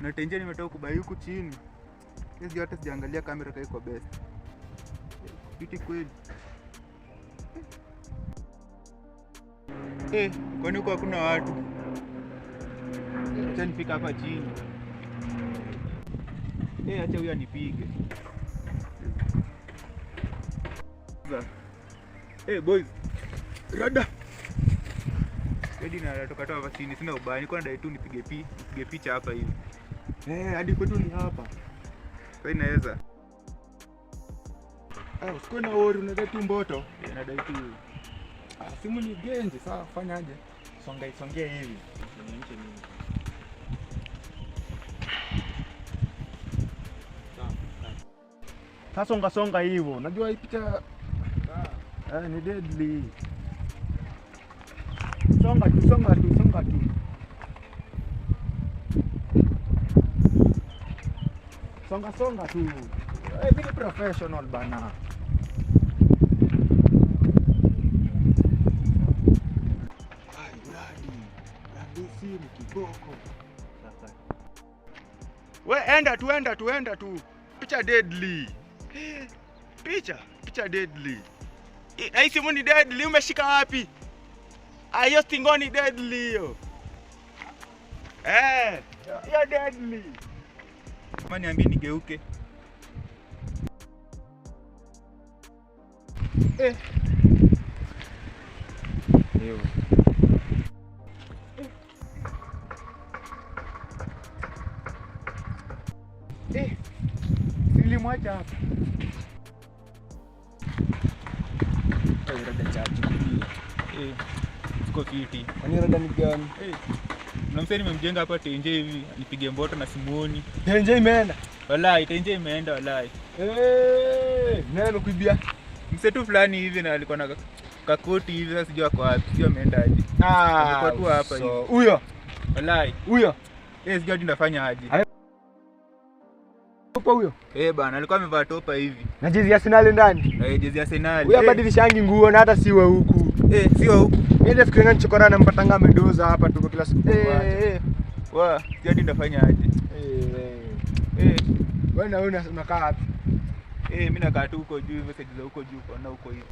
Na tenje nimetoka kubai huku chini. Hizi yote sijaangalia kamera kai kwa best. Biti kweli. Kwani huko hakuna watu? Acha nifika hapa chini. Acha huyu anipige. Boys. Rada. Hadi na natoka hapa chini, sina ubaya. Niko nadai tu nipige picha hapa hivi. Hadi kwetu ni hapa. Sasa inaweza. Usikue na worry, unadai tu mboto. Nadai tu. Simu ni genje, sawa fanyaje? Songea hivi. Nionyeshe nini? Sasa songa hivyo. Unajua hii picha ni deadly. Songa tu. Songa tu. Be professional bana. Simu kiboko. Sasa. Enda tu. Picha deadly. Picha deadly. Hii simu ni deadly, umeshika wapi? Hiyo stingoni deadly hiyo. Hiyo deadly. Kama niambie nigeuke. Leo. Nilimwacha hapa. Rada chaji. Siko fiti. Kwani rada ni gani? Na msanii nimemjenga hapa tenje hivi, nipige mboto na simuoni. Tenje imeenda. Wallahi tenje imeenda wallahi. Nani kuibia? Msetu fulani hivi na alikuwa na kakoti hivi, sasa sijui kwa wapi, sio ameenda aje. Alikuwa tu hapa hivi. Huyo. Wallahi. Huyo. Sijui ndafanya aje. Topa huyo? Bana alikuwa amevaa topa hivi. Na jezi ya Arsenal ndani? Jezi ya Arsenal. Huyo badilishangi nguo na hata siwe huku. Sio huku. Mimi siku nichokora na mpatanga medoza hapa tuko kila siku. Sijui ndafanya aje. Wewe na unakaa wapi? Mimi nakaa tu huko juu, message za huko juu kwa na huko hivi.